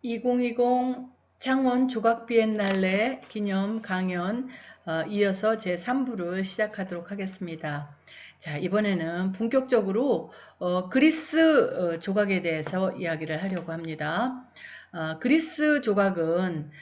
2020 창원 조각 비엔날레 기념 강연 이어서 제 3부를 시작하도록 하겠습니다. 자, 이번에는 본격적으로 그리스 조각에 대해서 이야기를 하려고 합니다. 그리스 조각은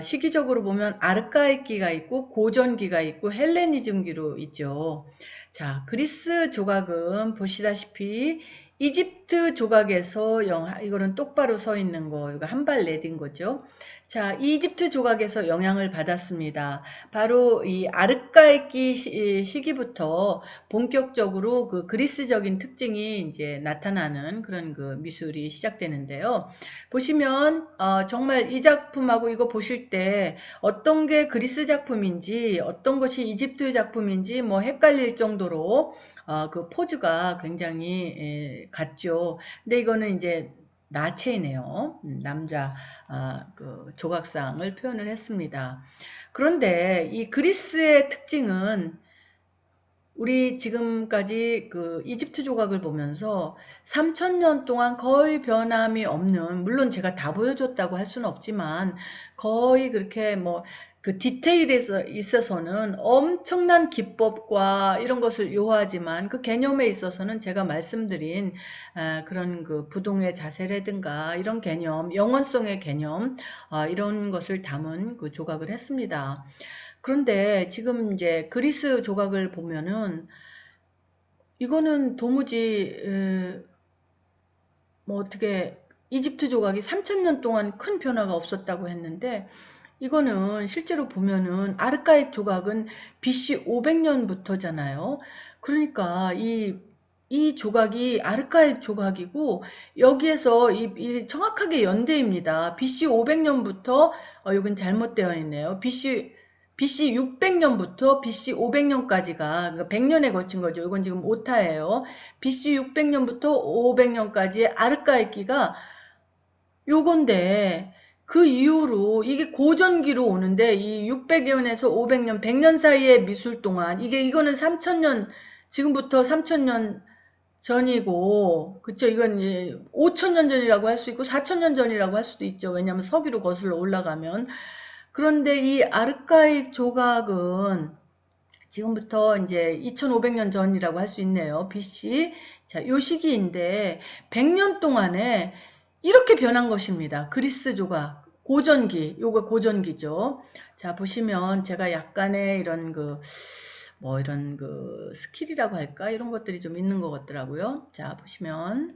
시기적으로 보면 아르카이기가 있고 고전기가 있고 헬레니즘기로 있죠. 자, 그리스 조각은 보시다시피 이집트 조각에서 이거는 똑바로 서 있는 거, 이거 한 발 내딘 거죠. 자, 이집트 조각에서 영향을 받았습니다. 바로 이 아르카이키 시기부터 본격적으로 그 그리스적인 특징이 이제 나타나는 그런 그 미술이 시작되는데요. 보시면 정말 이 작품하고 이거 보실 때 어떤 게 그리스 작품인지 어떤 것이 이집트 작품인지 뭐 헷갈릴 정도로 그 포즈가 굉장히 같죠. 근데 이거는 이제 나체네요. 남자 그 조각상을 표현을 했습니다. 그런데 이 그리스의 특징은 우리 지금까지 그 이집트 조각을 보면서 3000년 동안 거의 변함이 없는, 물론 제가 다 보여줬다고 할 수는 없지만 거의 그렇게 뭐 그 디테일에 있어서는 엄청난 기법과 이런 것을 요하지만 그 개념에 있어서는 제가 말씀드린 그런 그 부동의 자세라든가 이런 개념, 영원성의 개념 이런 것을 담은 그 조각을 했습니다. 그런데 지금 이제 그리스 조각을 보면은 이거는 도무지 뭐 어떻게 이집트 조각이 3000년 동안 큰 변화가 없었다고 했는데 이거는 실제로 보면은 아르카익 조각은 BC 500년부터잖아요. 그러니까 이 조각이 아르카익 조각이고 여기에서 이 정확하게 연대입니다. BC 500년부터 여긴 잘못되어 있네요. BC 600년부터 BC 500년까지가 그러니까 100년에 거친 거죠. 이건 지금 오타예요. BC 600년부터 500년까지의 아르카이키가 요건데 그 이후로 이게 고전기로 오는데 이 600년에서 500년, 100년 사이의 미술 동안 이거는 3000년 지금부터 3000년 전이고 그쵸 이건 이제 5000년 전이라고 할 수 있고 4000년 전이라고 할 수도 있죠. 왜냐하면 서기로 거슬러 올라가면 그런데 이 아르카익 조각은 지금부터 이제 2500년 전이라고 할 수 있네요. BC. 자, 요 시기인데 100년 동안에 이렇게 변한 것입니다. 그리스 조각. 고전기. 요거 고전기죠. 자, 보시면 제가 약간의 이런 뭐 이런 스킬이라고 할까? 이런 것들이 좀 있는 것 같더라고요. 자, 보시면.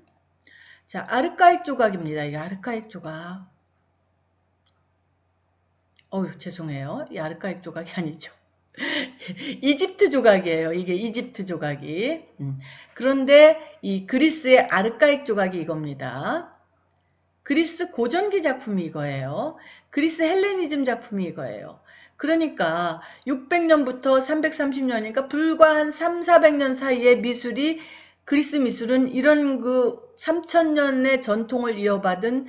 자, 아르카익 조각입니다. 이게 아르카익 조각. 어휴, 죄송해요. 이 아르카익 조각이 아니죠. 이집트 조각이에요. 이게 이집트 조각이. 그런데 이 그리스의 아르카익 조각이 이겁니다. 그리스 고전기 작품이 이거예요. 그리스 헬레니즘 작품이 이거예요. 그러니까 600년부터 330년이니까 불과 한 3, 400년 사이의 미술이 그리스 미술은 이런 그 3000년의 전통을 이어받은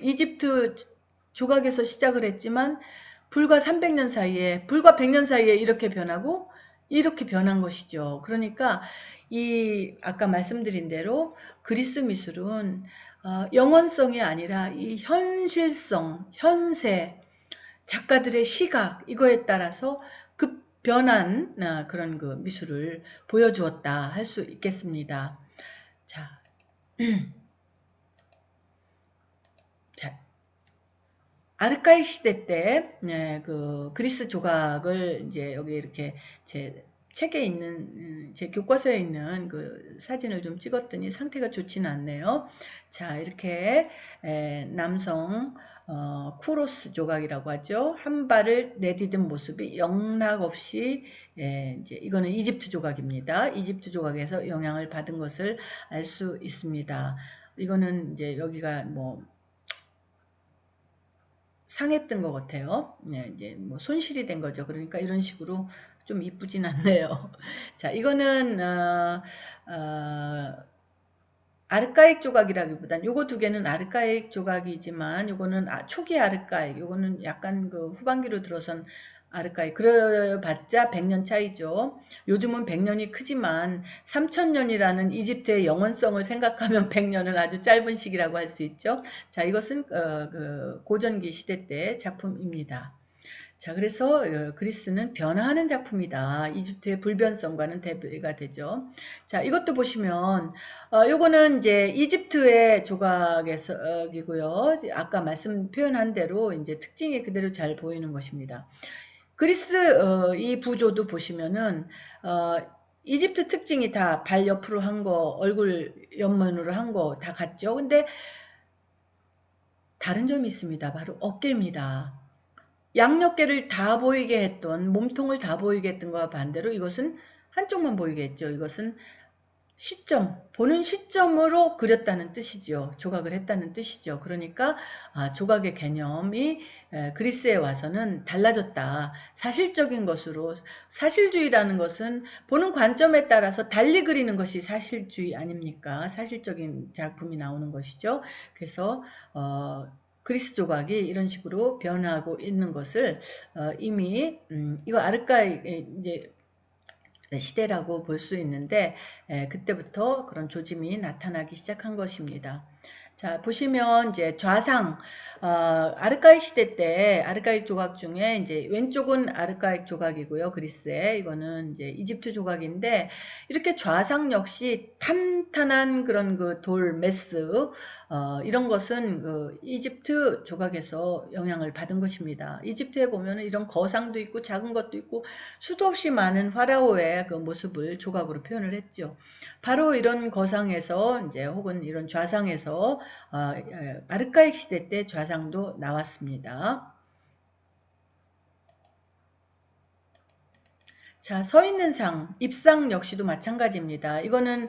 이집트 조각에서 시작을 했지만 불과 300년 사이에 불과 100년 사이에 이렇게 변하고 이렇게 변한 것이죠. 그러니까 이 아까 말씀드린 대로 그리스 미술은 영원성이 아니라 이 현실성, 현세, 작가들의 시각 이거에 따라서 급변한 그런 그 미술을 보여주었다 할 수 있겠습니다. 자, 자 아르카이크 시대 때, 그 그리스 조각을 이제 여기 이렇게 제 책에 있는, 제 교과서에 있는 그 사진을 좀 찍었더니 상태가 좋지는 않네요. 자, 이렇게, 남성, 쿠로스 조각이라고 하죠. 한 발을 내디딘 모습이 영락없이, 이제 이거는 이집트 조각입니다. 이집트 조각에서 영향을 받은 것을 알 수 있습니다. 이거는 이제 여기가 뭐, 상했던 것 같아요. 네, 이제 뭐 손실이 된 거죠. 그러니까 이런 식으로 좀 이쁘진 않네요. 자, 이거는 아르카익 조각이라기보단 요거 두 개는 아르카익 조각이지만 요거는 초기 아르카익, 요거는 약간 그 후반기로 들어선 아르카이. 그래봤자 100년 차이죠. 요즘은 100년이 크지만 3000년이라는 이집트의 영원성을 생각하면 100년은 아주 짧은 시기라고 할 수 있죠. 자, 이것은 그 고전기 시대 때 작품입니다. 자, 그래서 그리스는 변화하는 작품이다. 이집트의 불변성과는 대비가 되죠. 자, 이것도 보시면 요거는 이제 이집트의 조각이고요. 아까 말씀 표현한 대로 이제 특징이 그대로 잘 보이는 것입니다. 그리스 이 부조도 보시면은 어, 이집트 특징이 다 발 옆으로 한 거, 얼굴 옆면으로 한 거 다 같죠. 근데 다른 점이 있습니다. 바로 어깨입니다. 양옆개를 다 보이게 했던, 몸통을 다 보이게 했던 것과 반대로 이것은 한쪽만 보이게 했죠. 이것은 시점, 보는 시점으로 그렸다는 뜻이죠. 조각을 했다는 뜻이죠. 그러니까 조각의 개념이 그리스에 와서는 달라졌다. 사실적인 것으로, 사실주의라는 것은 보는 관점에 따라서 달리 그리는 것이 사실주의 아닙니까? 사실적인 작품이 나오는 것이죠. 그래서 그리스 조각이 이런 식으로 변하고 있는 것을 이미 이거 아르카이 이제 시대라고 볼 수 있는데 그때부터 그런 조짐이 나타나기 시작한 것입니다. 자, 보시면 이제 좌상 아르카익 시대 때 아르카익 조각 중에 이제 왼쪽은 아르카익 조각이고요. 그리스의 이거는 이제 이집트 조각인데 이렇게 좌상 역시 탄탄한 그런 그 돌 메스 이런 것은 그 이집트 조각에서 영향을 받은 것입니다. 이집트에 보면 이런 거상도 있고 작은 것도 있고 수도 없이 많은 파라오의 그 모습을 조각으로 표현을 했죠. 바로 이런 거상에서 이제 혹은 이런 좌상에서 아르카익 시대 때 좌상도 나왔습니다. 자, 서 있는 상, 입상 역시도 마찬가지입니다. 이거는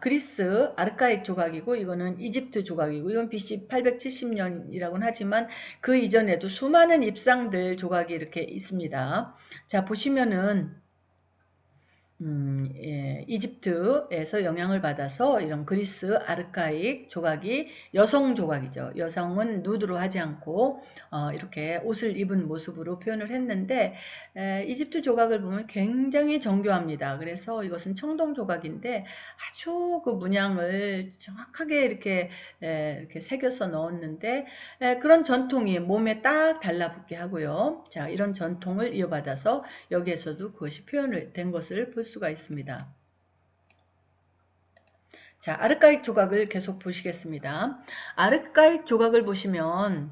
그리스 아르카익 조각이고 이거는 이집트 조각이고 이건 BC 870년이라고는 하지만 그 이전에도 수많은 입상들 조각이 이렇게 있습니다. 자, 보시면은 예, 이집트에서 영향을 받아서 이런 그리스 아르카익 조각이 여성 조각이죠. 여성은 누드로 하지 않고 이렇게 옷을 입은 모습으로 표현을 했는데 이집트 조각을 보면 굉장히 정교합니다. 그래서 이것은 청동 조각인데 아주 그 문양을 정확하게 이렇게 새겨서 넣었는데 그런 전통이 몸에 딱 달라붙게 하고요. 자, 이런 전통을 이어받아서 여기에서도 그것이 표현을 된 것을 볼 수가 있습니다. 자, 아르카익 조각을 계속 보시겠습니다. 아르카익 조각을 보시면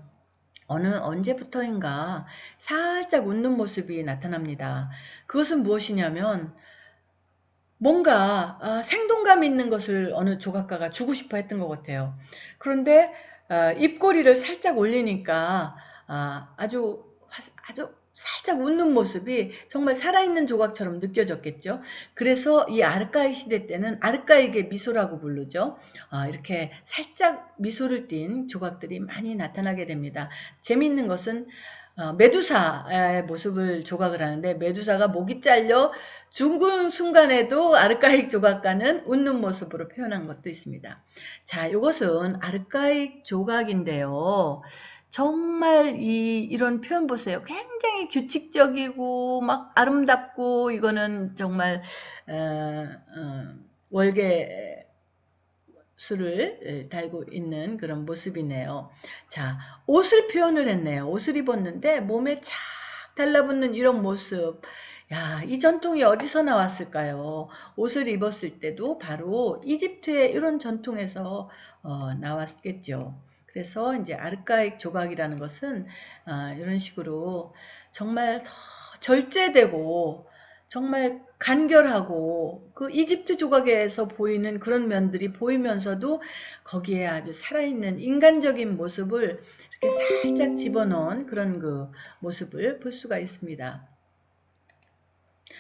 언제부터인가 살짝 웃는 모습이 나타납니다. 그것은 무엇이냐면 뭔가 생동감 있는 것을 어느 조각가가 주고 싶어 했던 것 같아요. 그런데 입꼬리를 살짝 올리니까 아주 살짝 웃는 모습이 정말 살아있는 조각처럼 느껴졌겠죠. 그래서 이 아르카이 시대 때는 아르카이게 미소라고 부르죠. 이렇게 살짝 미소를 띤 조각들이 많이 나타나게 됩니다. 재미있는 것은 메두사의 모습을 조각을 하는데 메두사가 목이 잘려 죽은 순간에도 아르카익 조각가는 웃는 모습으로 표현한 것도 있습니다. 자, 이것은 아르카익 조각인데요. 정말 이런 표현 보세요. 굉장히 규칙적이고 막 아름답고 이거는 정말 월계 수를 달고 있는 그런 모습이네요. 자, 옷을 표현을 했네요. 옷을 입었는데 몸에 착 달라붙는 이런 모습. 야, 이 전통이 어디서 나왔을까요? 옷을 입었을 때도 바로 이집트의 이런 전통에서 나왔겠죠. 그래서 이제 아르카익 조각이라는 것은 이런 식으로 정말 더 절제되고 정말 간결하고 그 이집트 조각에서 보이는 그런 면들이 보이면서도 거기에 아주 살아있는 인간적인 모습을 이렇게 살짝 집어넣은 그런 그 모습을 볼 수가 있습니다.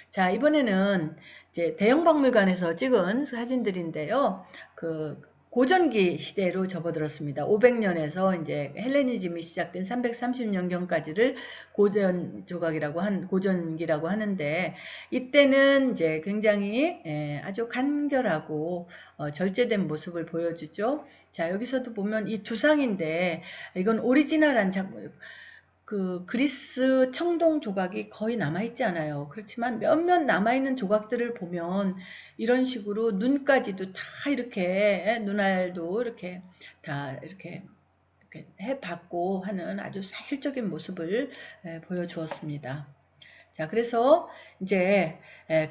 자, 이번에는 이제 대형 박물관에서 찍은 사진들인데요. 그 고전기 시대로 접어들었습니다. 500년에서 이제 헬레니즘이 시작된 330년경까지를 고전 조각이라고 고전기라고 하는데 이때는 이제 굉장히 아주 간결하고 절제된 모습을 보여주죠. 자, 여기서도 보면 이 두상인데 이건 오리지널한 작품 그 그리스 청동 조각이 거의 남아있지 않아요. 그렇지만 몇몇 남아있는 조각들을 보면 이런 식으로 눈까지도 다 이렇게 눈알도 이렇게 다 이렇게 해봤고 하는 아주 사실적인 모습을 보여주었습니다. 자, 그래서 이제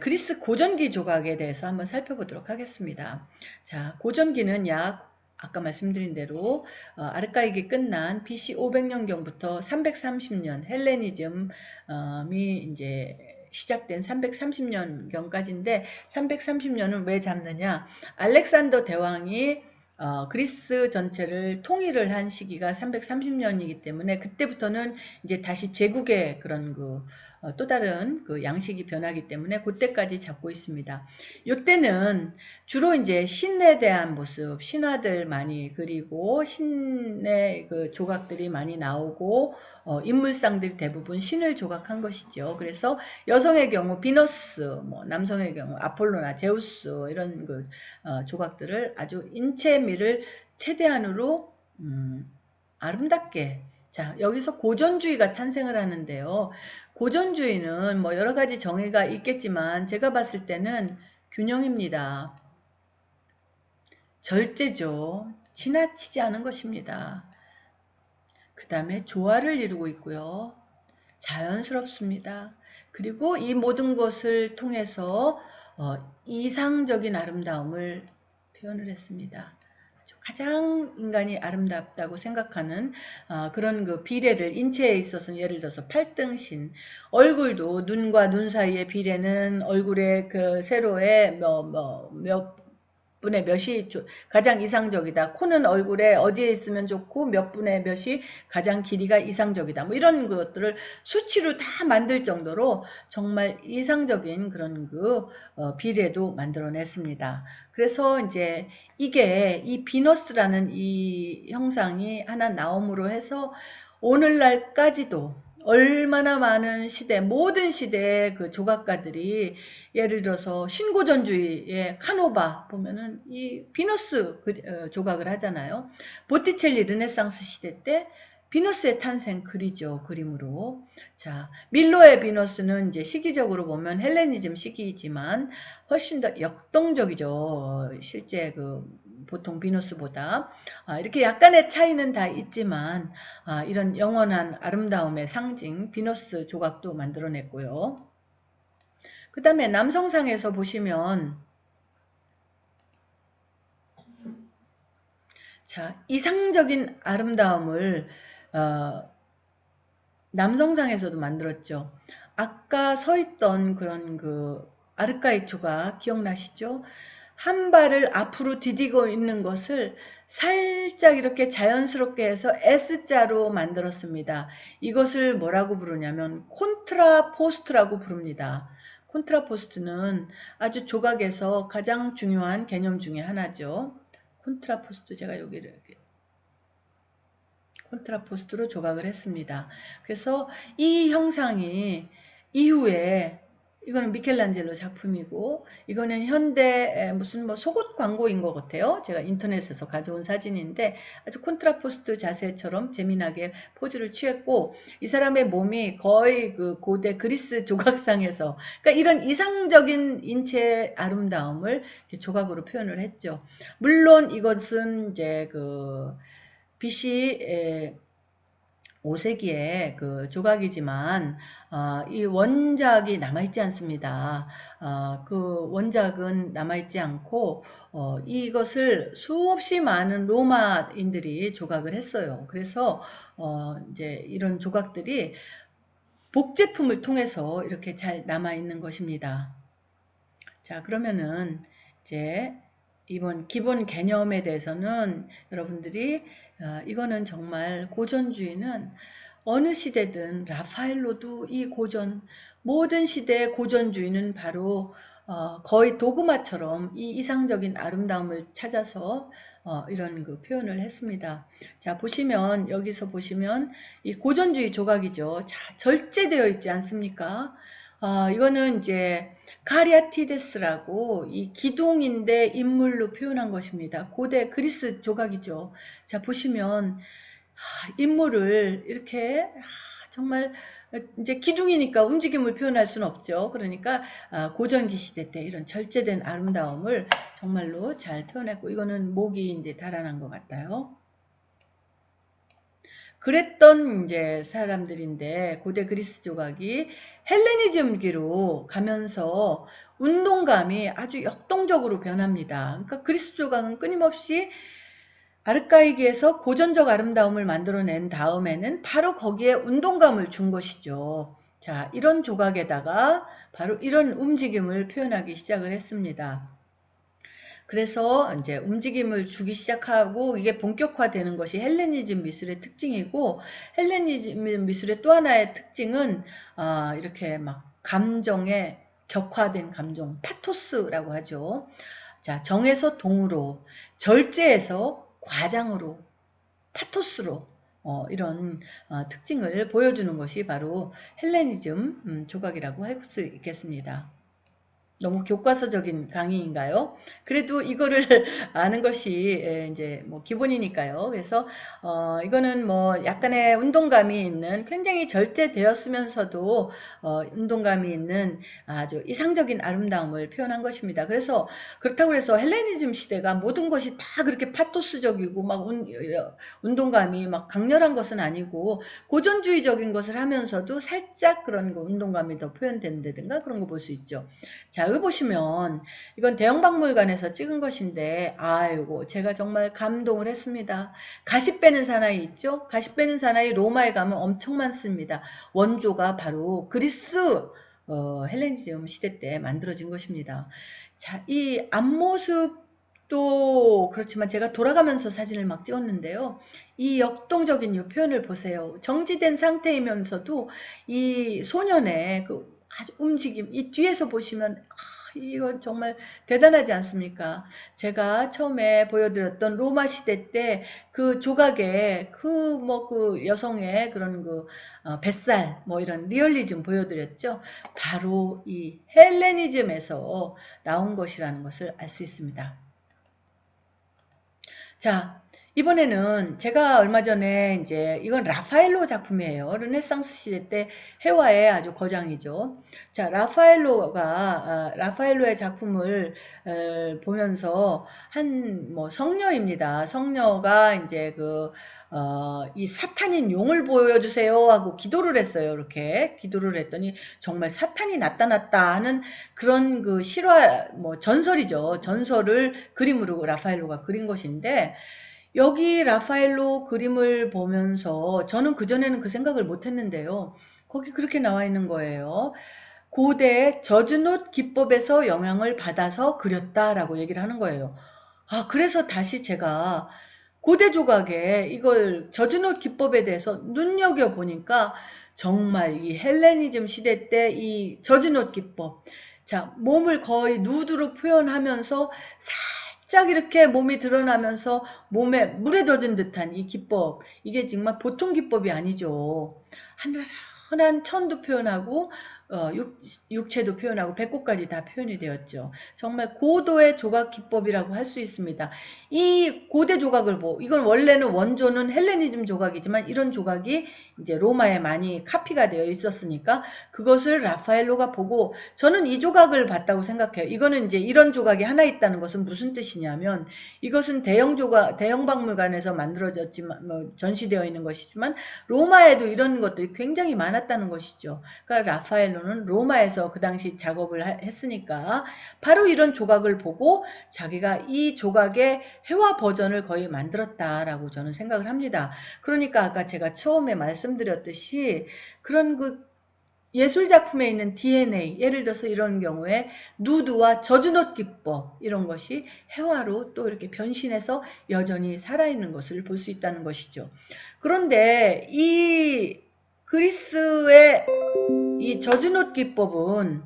그리스 고전기 조각에 대해서 한번 살펴보도록 하겠습니다. 자, 고전기는 약 아까 말씀드린 대로 아르카이기 끝난 BC 500년경부터 330년 헬레니즘이 이제 시작된 330년경까지인데 330년은 왜 잡느냐? 알렉산더 대왕이 그리스 전체를 통일을 한 시기가 330년이기 때문에 그때부터는 이제 다시 제국의 그런 또 다른 그 양식이 변하기 때문에 그때까지 잡고 있습니다. 이때는 주로 이제 신에 대한 모습, 신화들 많이 그리고 신의 그 조각들이 많이 나오고 인물상들이 대부분 신을 조각한 것이죠. 그래서 여성의 경우 비너스, 뭐 남성의 경우 아폴로나, 제우스 이런 그 조각들을 아주 인체미를 최대한으로 아름답게. 자, 여기서 고전주의가 탄생을 하는데요. 고전주의는 뭐 여러 가지 정의가 있겠지만 제가 봤을 때는 균형입니다. 절제죠. 지나치지 않은 것입니다. 그 다음에 조화를 이루고 있고요. 자연스럽습니다. 그리고 이 모든 것을 통해서 이상적인 아름다움을 표현을 했습니다. 가장 인간이 아름답다고 생각하는 그런 그 비례를 인체에 있어서 예를 들어서 팔등신 얼굴도 눈과 눈 사이의 비례는 얼굴의 그 세로에 몇 분의 몇이 가장 이상적이다. 코는 얼굴에 어디에 있으면 좋고 몇 분의 몇이 가장 길이가 이상적이다. 뭐 이런 것들을 수치로 다 만들 정도로 정말 이상적인 그런 그 비례도 만들어냈습니다. 그래서 이제 이게 이 비너스라는 이 형상이 하나 나옴으로 해서 오늘날까지도 얼마나 많은 시대, 모든 시대의 그 조각가들이 예를 들어서 신고전주의의 카노바 보면은 이 비너스 조각을 하잖아요. 보티첼리 르네상스 시대 때 비너스의 탄생 그리죠. 그림으로. 자, 밀로의 비너스는 이제 시기적으로 보면 헬레니즘 시기이지만 훨씬 더 역동적이죠. 실제 그 보통 비너스보다. 이렇게 약간의 차이는 다 있지만 이런 영원한 아름다움의 상징 비너스 조각도 만들어냈고요. 그 다음에 남성상에서 보시면 자, 이상적인 아름다움을 남성상에서도 만들었죠. 아까 서 있던 그런 그 아르카익 조각 기억나시죠? 한 발을 앞으로 디디고 있는 것을 살짝 이렇게 자연스럽게 해서 S자로 만들었습니다. 이것을 뭐라고 부르냐면 콘트라포스트라고 부릅니다. 콘트라포스트는 아주 조각에서 가장 중요한 개념 중에 하나죠. 콘트라포스트 제가 여기를 이렇게 콘트라포스트로 조각을 했습니다. 그래서 이 형상이 이후에 이거는 미켈란젤로 작품이고 이거는 현대 무슨 뭐 속옷 광고인 것 같아요. 제가 인터넷에서 가져온 사진인데 아주 콘트라포스트 자세처럼 재미나게 포즈를 취했고 이 사람의 몸이 거의 그 고대 그리스 조각상에서 그러니까 이런 이상적인 인체의 아름다움을 조각으로 표현을 했죠. 물론 이것은 이제 그 BC 5세기의 그 조각이지만 이 원작이 남아있지 않습니다. 그 원작은 남아있지 않고 이것을 수없이 많은 로마인들이 조각을 했어요. 그래서 이제 이런 조각들이 복제품을 통해서 이렇게 잘 남아있는 것입니다. 자, 그러면은 이제 이번 기본 개념에 대해서는 여러분들이 이거는 정말 고전주의는 어느 시대든 라파엘로도 이 고전 모든 시대의 고전주의는 바로 거의 도그마처럼 이 이상적인 아름다움을 찾아서 이런 그 표현을 했습니다. 자, 보시면 여기서 보시면 이 고전주의 조각이죠. 자, 절제되어 있지 않습니까? 이거는 이제 카리아티데스라고 이 기둥인데 인물로 표현한 것입니다. 고대 그리스 조각이죠. 자, 보시면 인물을 이렇게 정말 이제 기둥이니까 움직임을 표현할 수는 없죠. 그러니까 고전기 시대 때 이런 절제된 아름다움을 정말로 잘 표현했고, 이거는 목이 이제 달아난 것 같아요. 그랬던 이제 사람들인데, 고대 그리스 조각이 헬레니즘기로 가면서 운동감이 아주 역동적으로 변합니다. 그러니까 그리스 조각은 끊임없이 아르카이기에서 고전적 아름다움을 만들어낸 다음에는 바로 거기에 운동감을 준 것이죠. 자, 이런 조각에다가 바로 이런 움직임을 표현하기 시작을 했습니다. 그래서 이제 움직임을 주기 시작하고 이게 본격화되는 것이 헬레니즘 미술의 특징이고, 헬레니즘 미술의 또 하나의 특징은 이렇게 막 감정에 격화된 감정, 파토스라고 하죠. 자, 정에서 동으로, 절제에서 과장으로, 파토스로 이런 특징을 보여주는 것이 바로 헬레니즘 조각이라고 할 수 있겠습니다. 너무 교과서적인 강의인가요? 그래도 이거를 아는 것이 이제 뭐 기본이니까요. 그래서 이거는 뭐 약간의 운동감이 있는, 굉장히 절제되었으면서도 운동감이 있는 아주 이상적인 아름다움을 표현한 것입니다. 그래서 그렇다고 해서 헬레니즘 시대가 모든 것이 다 그렇게 파토스적이고 막 운동감이 막 강렬한 것은 아니고, 고전주의적인 것을 하면서도 살짝 그런 거 운동감이 더 표현된다든가 그런 거 볼 수 있죠. 자, 여기 보시면 이건 대형박물관에서 찍은 것인데, 아이고 제가 정말 감동을 했습니다. 가시 빼는 사나이 있죠? 가시 빼는 사나이 로마에 가면 엄청 많습니다. 원조가 바로 그리스 헬레니즘 시대 때 만들어진 것입니다. 자, 이 앞모습도 그렇지만 제가 돌아가면서 사진을 막 찍었는데요. 이 역동적인 이 표현을 보세요. 정지된 상태이면서도 이 소년의 그 아주 움직임, 이 뒤에서 보시면 이건 정말 대단하지 않습니까? 제가 처음에 보여드렸던 로마 시대 때 그 조각에 그 여성의 그런 뱃살 뭐 이런 리얼리즘 보여드렸죠. 바로 이 헬레니즘에서 나온 것이라는 것을 알 수 있습니다. 자, 이번에는 제가 얼마 전에 이제 이건 라파엘로 작품이에요. 르네상스 시대 때 해와의 아주 거장이죠. 자, 라파엘로의 작품을 보면서 한 뭐 성녀입니다. 성녀가 이제 이 사탄인 용을 보여주세요 하고 기도를 했어요. 이렇게 기도를 했더니 정말 사탄이 나타났다 하는 그런 그 실화, 뭐 전설이죠. 전설을 그림으로 라파엘로가 그린 것인데, 여기 라파엘로 그림을 보면서 저는 그전에는 그 생각을 못 했는데요. 거기 그렇게 나와 있는 거예요. 고대 젖은옷 기법에서 영향을 받아서 그렸다라고 얘기를 하는 거예요. 그래서 다시 제가 고대 조각에 이걸 젖은옷 기법에 대해서 눈여겨보니까 정말 이 헬레니즘 시대 때 이 젖은옷 기법, 자, 몸을 거의 누드로 표현하면서 살짝 이렇게 몸이 드러나면서 몸에 물에 젖은 듯한 이 기법, 이게 정말 보통 기법이 아니죠. 하늘한 천도 표현하고 육체도 표현하고 배꼽까지 다 표현이 되었죠. 정말 고도의 조각 기법이라고 할 수 있습니다. 이 고대 조각을 이건 원래는 원조는 헬레니즘 조각이지만 이런 조각이 이제 로마에 많이 카피가 되어 있었으니까 그것을 라파엘로가 보고, 저는 이 조각을 봤다고 생각해요. 이거는 이제 이런 조각이 하나 있다는 것은 무슨 뜻이냐면, 이것은 대형 박물관에서 만들어졌지만 전시되어 있는 것이지만 로마에도 이런 것들이 굉장히 많았다는 것이죠. 그러니까 라파엘로는 로마에서 그 당시 작업을 했으니까 바로 이런 조각을 보고 자기가 이 조각의 회화 버전을 거의 만들었다라고 저는 생각을 합니다. 그러니까 아까 제가 처음에 말씀드렸듯이 그런 예술작품에 있는 DNA, 예를 들어서 이런 경우에 누드와 젖은옷 기법, 이런 것이 회화로 또 이렇게 변신해서 여전히 살아있는 것을 볼 수 있다는 것이죠. 그런데 이 그리스의 이 젖은옷 기법은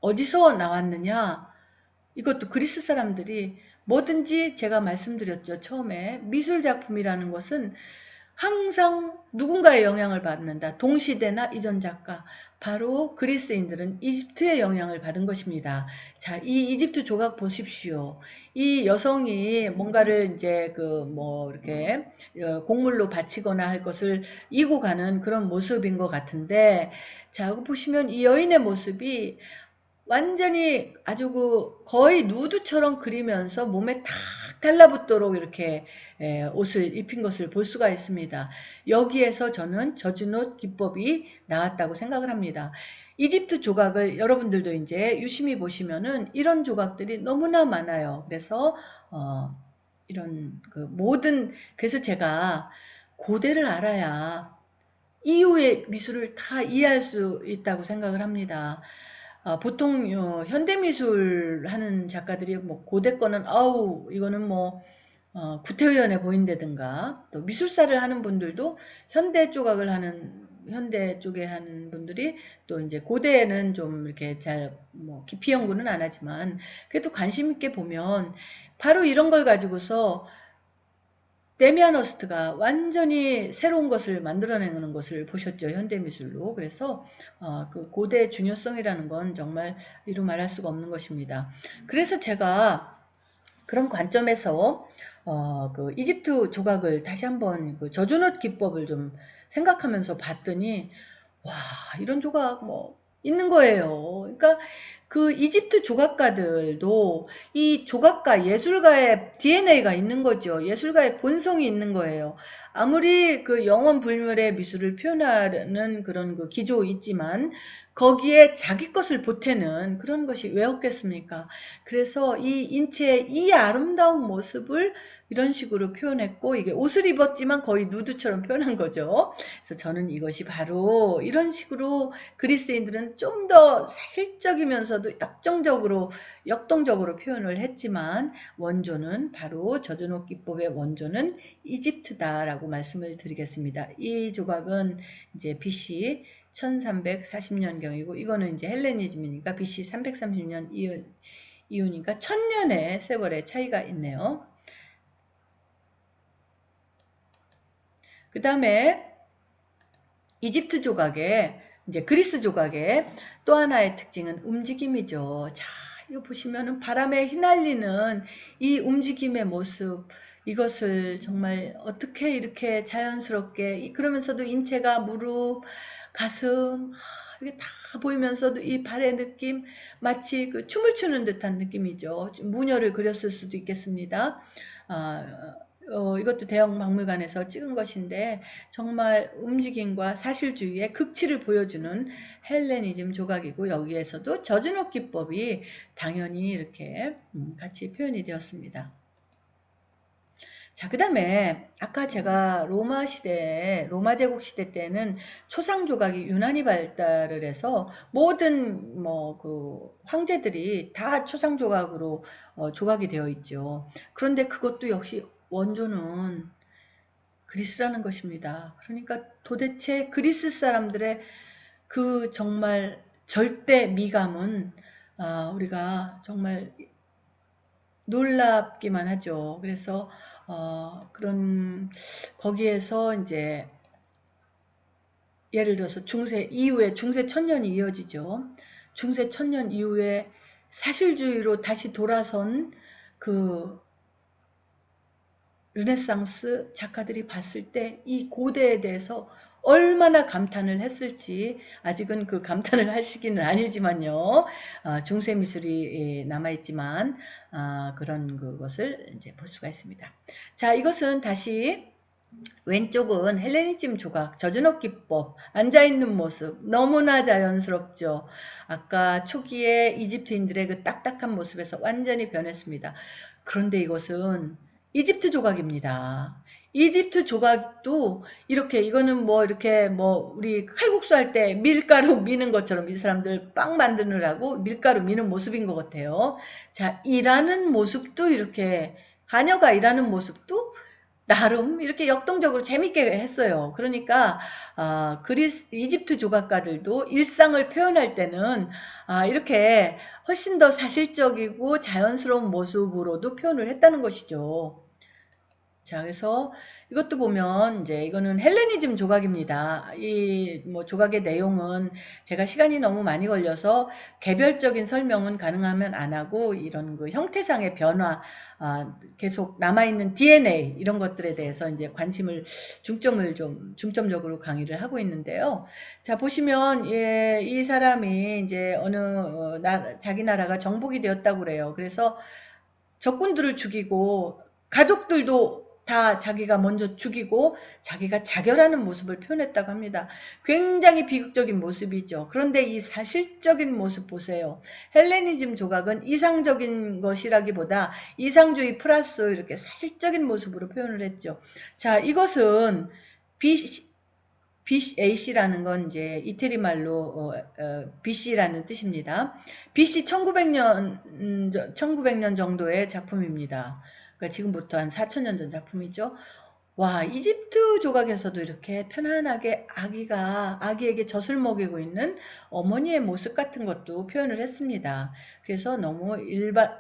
어디서 나왔느냐? 이것도 그리스 사람들이 뭐든지, 제가 말씀드렸죠. 처음에 미술작품이라는 것은 항상 누군가의 영향을 받는다. 동시대나 이전 작가. 바로 그리스인들은 이집트의 영향을 받은 것입니다. 자, 이 이집트 조각 보십시오. 이 여성이 뭔가를 이제 이렇게 곡물로 바치거나 할 것을 이고 가는 그런 모습인 것 같은데, 자, 보시면 이 여인의 모습이 완전히 아주 거의 누드처럼 그리면서 몸에 탁 달라붙도록 이렇게 옷을 입힌 것을 볼 수가 있습니다. 여기에서 저는 젖은 옷 기법이 나왔다고 생각을 합니다. 이집트 조각을 여러분들도 이제 유심히 보시면은 이런 조각들이 너무나 많아요. 그래서 이런 그래서 제가 고대를 알아야 이후의 미술을 다 이해할 수 있다고 생각을 합니다. 보통 현대미술 하는 작가들이 뭐 고대 거는 아우 이거는 뭐 구태의연해 보인다든가, 또 미술사를 하는 분들도 현대 쪽에 하는 분들이 또 이제 고대에는 좀 이렇게 잘 뭐 깊이 연구는 안 하지만 그래도 관심 있게 보면 바로 이런 걸 가지고서 데미안 허스트가 완전히 새로운 것을 만들어내는 것을 보셨죠. 현대미술로. 그래서 그 고대의 중요성이라는 건 정말 이루 말할 수가 없는 것입니다. 그래서 제가 그런 관점에서 그 이집트 조각을 다시 한번 그 젖은 옷 기법을 좀 생각하면서 봤더니 와, 이런 조각 뭐 있는 거예요. 그러니까 그 이집트 조각가들도 이 조각가, 예술가의 DNA가 있는 거죠. 예술가의 본성이 있는 거예요. 아무리 그 영원 불멸의 미술을 표현하는 그런 그 기조 있지만 거기에 자기 것을 보태는 그런 것이 왜 없겠습니까? 그래서 이 인체의 이 아름다운 모습을 이런 식으로 표현했고, 이게 옷을 입었지만 거의 누드처럼 표현한 거죠. 그래서 저는 이것이 바로 이런 식으로 그리스인들은 좀 더 사실적이면서도 역동적으로 표현을 했지만 원조는 바로 젖은 옷 기법의 원조는 이집트다라고 말씀을 드리겠습니다. 이 조각은 이제 BC 1340년경이고 이거는 이제 헬레니즘이니까 BC 330년 이후니까 1000년의 세월의 차이가 있네요. 그 다음에 이집트 조각의 이제 그리스 조각의 또 하나의 특징은 움직임이죠. 자, 이거 보시면은 바람에 휘날리는 이 움직임의 모습, 이것을 정말 어떻게 이렇게 자연스럽게 그러면서도 인체가 무릎, 가슴 이게 다 보이면서도 이 발의 느낌 마치 그 춤을 추는 듯한 느낌이죠. 무녀를 그렸을 수도 있겠습니다. 이것도 대형 박물관에서 찍은 것인데 정말 움직임과 사실주의의 극치를 보여주는 헬레니즘 조각이고 여기에서도 젖은 옷 기법이 당연히 이렇게 같이 표현이 되었습니다. 자, 그 다음에 아까 제가 로마 제국 시대 때는 초상 조각이 유난히 발달을 해서 모든 그 황제들이 다 초상 조각으로 조각이 되어 있죠. 그런데 그것도 역시 원조는 그리스라는 것입니다. 그러니까 도대체 그리스 사람들의 그 정말 절대 미감은 우리가 정말 놀랍기만 하죠. 그래서 그런 거기에서 이제 예를 들어서 중세 이후에 중세 천년이 이어지죠. 중세 천년 이후에 사실주의로 다시 돌아선 그 르네상스 작가들이 봤을 때 이 고대에 대해서 얼마나 감탄을 했을지 아직은 그 감탄을 할 시기는 아니지만요. 중세 미술이 남아있지만 그런 그것을 이제 볼 수가 있습니다. 자, 이것은 다시 왼쪽은 헬레니즘 조각, 젖은 옷 기법, 앉아있는 모습 너무나 자연스럽죠. 아까 초기에 이집트인들의 그 딱딱한 모습에서 완전히 변했습니다. 그런데 이것은 이집트 조각입니다. 이집트 조각도 이거는 우리 칼국수 할 때 밀가루 미는 것처럼 이 사람들 빵 만드느라고 밀가루 미는 모습인 것 같아요. 자, 일하는 모습도 이렇게 하녀가 일하는 모습도 나름 이렇게 역동적으로 재밌게 했어요. 그러니까 이집트 조각가들도 일상을 표현할 때는 이렇게 훨씬 더 사실적이고 자연스러운 모습으로도 표현을 했다는 것이죠. 자, 그래서 이것도 보면 이제 이거는 헬레니즘 조각입니다. 이 뭐 조각의 내용은 제가 시간이 너무 많이 걸려서 개별적인 설명은 가능하면 안 하고 이런 그 형태상의 변화, 계속 남아있는 DNA 이런 것들에 대해서 이제 중점적으로 강의를 하고 있는데요. 자, 보시면 예, 이 사람이 이제 어느 자기 나라가 정복이 되었다고 그래요. 그래서 적군들을 죽이고 가족들도 다 자기가 먼저 죽이고 자기가 자결하는 모습을 표현했다고 합니다. 굉장히 비극적인 모습이죠. 그런데 이 사실적인 모습 보세요. 헬레니즘 조각은 이상적인 것이라기보다 이상주의 플러스 이렇게 사실적인 모습으로 표현을 했죠. 자, 이것은 BCAC라는 건 이제 이태리 말로 BC라는 뜻입니다. BC 1900년 정도의 작품입니다. 그러니까 지금부터 한 4000년 전 작품이죠. 와, 이집트 조각에서도 이렇게 편안하게 아기에게 젖을 먹이고 있는 어머니의 모습 같은 것도 표현을 했습니다. 그래서 너무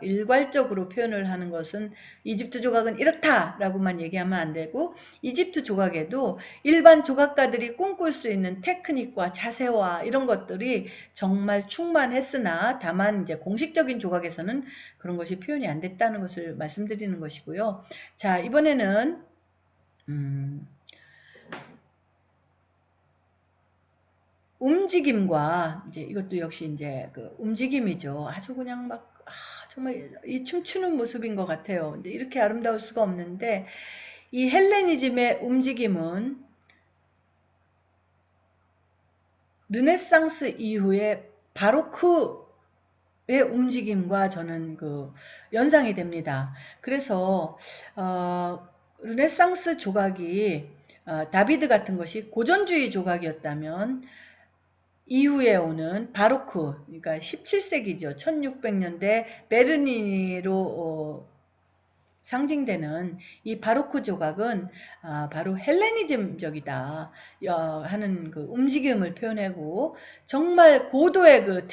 일괄적으로 표현을 하는 것은 이집트 조각은 이렇다라고만 얘기하면 안 되고, 이집트 조각에도 일반 조각가들이 꿈꿀 수 있는 테크닉과 자세와 이런 것들이 정말 충만했으나 다만 이제 공식적인 조각에서는 그런 것이 표현이 안 됐다는 것을 말씀드리는 것이고요. 자, 이번에는 움직임과 이제 이것도 역시 이제 그 움직임이죠. 아주 그냥 막 정말 이 춤추는 모습인 것 같아요. 근데 이렇게 아름다울 수가 없는데 이 헬레니즘의 움직임은 르네상스 이후에 바로크의 움직임과 저는 그 연상이 됩니다. 그래서 르네상스 조각이 다비드 같은 것이 고전주의 조각이었다면 이후에 오는 바로크, 그러니까 17세기죠. 1600년대 베르니로 상징되는 이 바로크 조각은 바로 헬레니즘적이다 하는 그 움직임을 표현하고 정말 고도의 그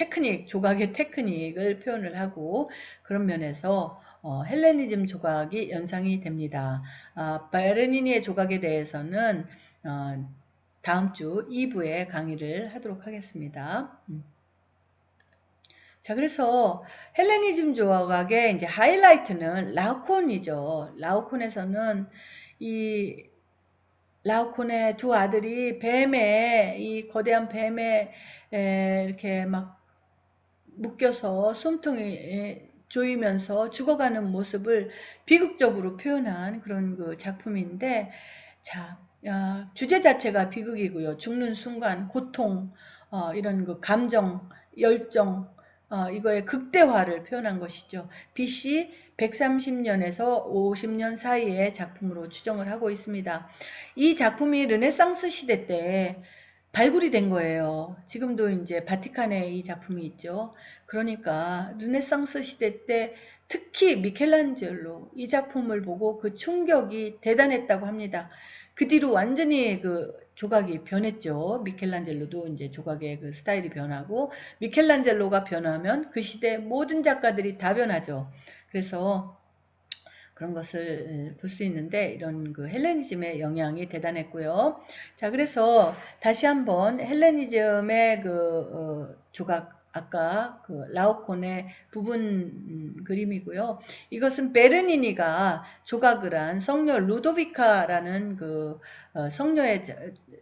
조각의 테크닉을 표현을 하고 그런 면에서 헬레니즘 조각이 연상이 됩니다. 베르니니의 조각에 대해서는 다음 주 2부에 강의를 하도록 하겠습니다. 자, 그래서 헬레니즘 조각의 이제 하이라이트는 라오콘이죠. 라오콘에서는 이 라오콘의 두 아들이 이 거대한 뱀에 이렇게 막 묶여서 숨통이 조이면서 죽어가는 모습을 비극적으로 표현한 그런 그 작품인데, 자, 주제 자체가 비극이고요. 죽는 순간 고통, 이런 그 감정, 열정, 이거의 극대화를 표현한 것이죠. BC 130년에서 50년 사이의 작품으로 추정을 하고 있습니다. 이 작품이 르네상스 시대 때 발굴이 된 거예요. 지금도 이제 바티칸에 이 작품이 있죠. 그러니까 르네상스 시대 때 특히 미켈란젤로 이 작품을 보고 그 충격이 대단했다고 합니다. 그 뒤로 완전히 그 조각이 변했죠. 미켈란젤로도 이제 조각의 그 스타일이 변하고 미켈란젤로가 변하면 그 시대 모든 작가들이 다 변하죠. 그래서 그런 것을 볼 수 있는데 이런 그 헬레니즘의 영향이 대단했고요. 자, 그래서 다시 한번 헬레니즘의 그 조각 아까 그 라오콘의 부분 그림이고요. 이것은 베르니니가 조각을 한 성녀 루도비카라는 그 성녀의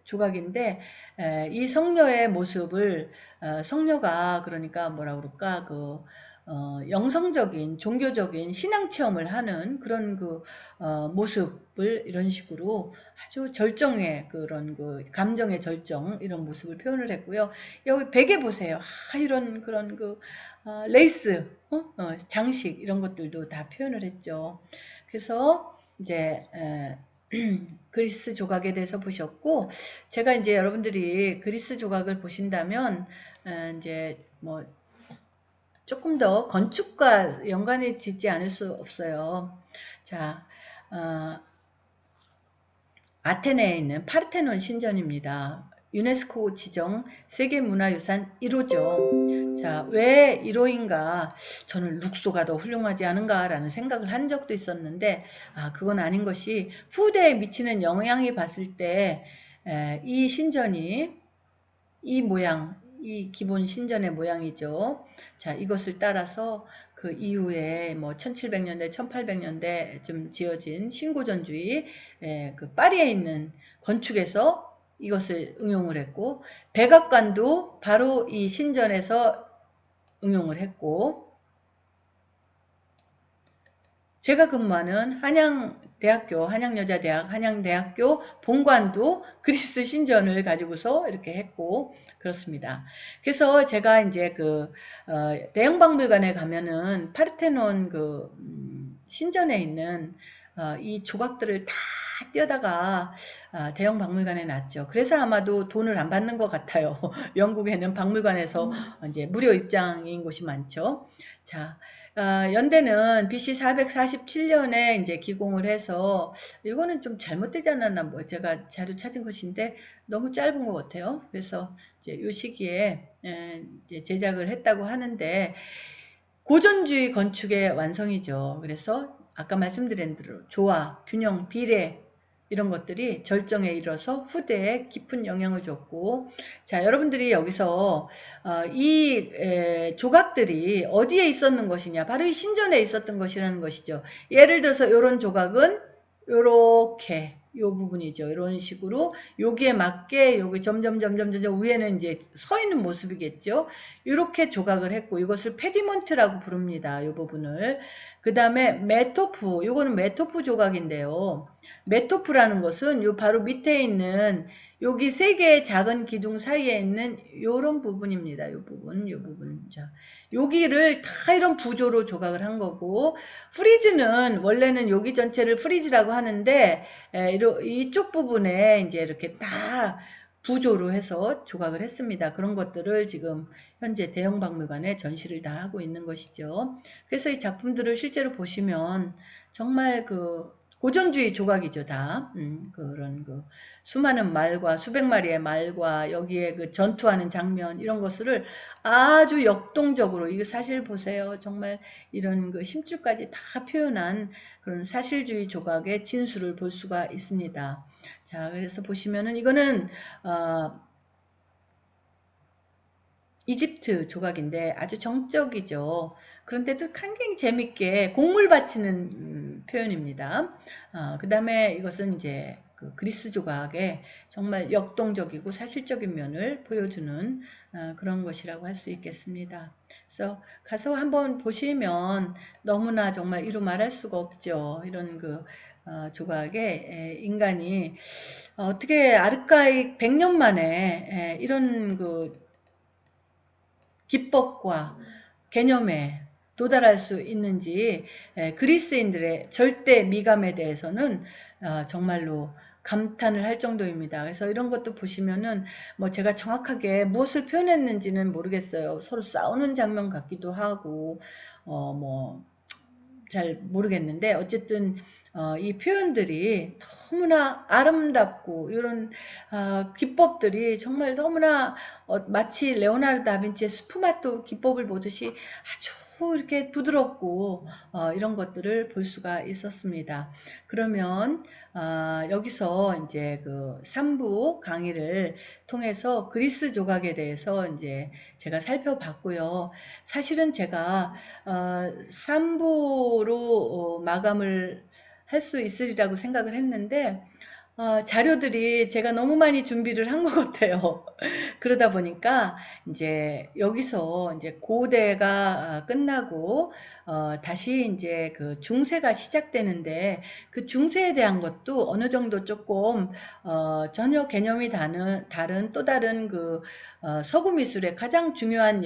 조각인데 이 성녀의 모습을 성녀가 그러니까 뭐라 그럴까 그 영성적인 종교적인 신앙 체험을 하는 그런 그 모습을 이런 식으로 아주 절정의 그런 그 감정의 절정 이런 모습을 표현을 했고요. 여기 베개 보세요. 이런 그런 그 레이스, 장식 이런 것들도 다 표현을 했죠. 그래서 이제 그리스 조각에 대해서 보셨고, 제가 이제 여러분들이 그리스 조각을 보신다면 이제 뭐 조금 더 건축과 연관이 짓지 않을 수 없어요. 자, 아테네에 있는 파르테논 신전입니다. 유네스코 지정 세계문화유산 1호죠. 자, 왜 1호인가? 저는 룩소가 더 훌륭하지 않은가라는 생각을 한 적도 있었는데, 그건 아닌 것이 후대에 미치는 영향이 봤을 때, 이 신전이 이 모양, 이 기본 신전의 모양이죠. 자, 이것을 따라서 그 이후에 뭐 1700년대, 1800년대쯤 지어진 신고전주의 그 파리에 있는 건축에서 이것을 응용을 했고, 백악관도 바로 이 신전에서 응용을 했고, 제가 근무하는 한양여자대학, 한양대학교 본관도 그리스 신전을 가지고서 이렇게 했고, 그렇습니다. 그래서 제가 이제 대형박물관에 가면은 파르테논 신전에 있는 이 조각들을 다 떼어다가 대형박물관에 놨죠. 그래서 아마도 돈을 안 받는 것 같아요. 영국에는 박물관에서 이제 무료 입장인 곳이 많죠. 자, 연대는 BC 447년에 이제 기공을 해서, 이거는 좀 잘못되지 않았나, 뭐 제가 자료 찾은 것인데 너무 짧은 것 같아요. 그래서 이제 이 시기에 이제 제작을 했다고 하는데, 고전주의 건축의 완성이죠. 그래서 아까 말씀드린 대로 조화, 균형, 비례 이런 것들이 절정에 이르러서 후대에 깊은 영향을 줬고, 자, 여러분들이 여기서 이 조각들이 어디에 있었는 것이냐, 바로 이 신전에 있었던 것이라는 것이죠. 예를 들어서 이런 조각은 요렇게 요 부분이죠. 이런 식으로 여기에 맞게 여기 점점 위에는 이제 서 있는 모습이겠죠. 이렇게 조각을 했고, 이것을 페디먼트라고 부릅니다. 이 부분을. 그 다음에 메토프, 이거는 메토프 조각인데요. 메토프라는 것은 요 바로 밑에 있는 여기 세 개의 작은 기둥 사이에 있는 요런 부분입니다. 요 부분. 자, 여기를 다 이런 부조로 조각을 한 거고, 프리즈는 원래는 여기 전체를 프리즈라고 하는데, 이쪽 부분에 이제 이렇게 다 부조로 해서 조각을 했습니다. 그런 것들을 지금 현재 대형박물관에 전시를 다 하고 있는 것이죠. 그래서 이 작품들을 실제로 보시면 정말 고전주의 조각이죠, 다. 그런 수많은 말과 수백 마리의 말과 여기에 전투하는 장면 이런 것을 아주 역동적으로, 이거 사실 보세요. 정말 이런 심줄까지 다 표현한 그런 사실주의 조각의 진수를 볼 수가 있습니다. 자, 그래서 보시면은 이거는 이집트 조각인데 아주 정적이죠. 그런데도 굉장히 재밌게 곡물 바치는 표현입니다. 그 다음에 이것은 이제 그리스 조각의 정말 역동적이고 사실적인 면을 보여주는 그런 것이라고 할 수 있겠습니다. 그래서 가서 한번 보시면 너무나 정말 이루 말할 수가 없죠. 이런 조각에 인간이 어떻게 아르카익 100년 만에 이런 기법과 개념에 도달할 수 있는지, 그리스인들의 절대 미감에 대해서는 정말로 감탄을 할 정도입니다. 그래서 이런 것도 보시면은 뭐 제가 정확하게 무엇을 표현했는지는 모르겠어요. 서로 싸우는 장면 같기도 하고 뭐 잘 모르겠는데, 어쨌든 이 표현들이 너무나 아름답고 이런 기법들이 정말 너무나 마치 레오나르도 다빈치의 스푸마토 기법을 보듯이 아주 이렇게 부드럽고 이런 것들을 볼 수가 있었습니다. 그러면 여기서 이제 3부 강의를 통해서 그리스 조각에 대해서 이제 제가 살펴봤고요. 사실은 제가 3부로 마감을 할 수 있으리라고 생각을 했는데, 자료들이 제가 너무 많이 준비를 한 것 같아요. 그러다 보니까 이제 여기서 이제 고대가 끝나고 다시 이제 중세가 시작되는데, 그 중세에 대한 것도 어느 정도 조금 전혀 개념이 다른 또 다른 서구 미술에 가장 중요한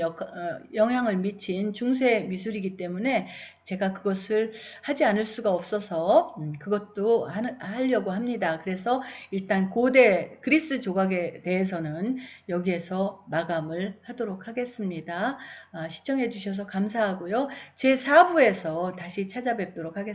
영향을 미친 중세 미술이기 때문에 제가 그것을 하지 않을 수가 없어서 그것도 하려고 합니다. 그래서 일단 고대 그리스 조각에 대해서는 여기에서 마감을 하도록 하겠습니다. 시청해 주셔서 감사하고요. 제 4부에서 다시 찾아뵙도록 하겠습니다.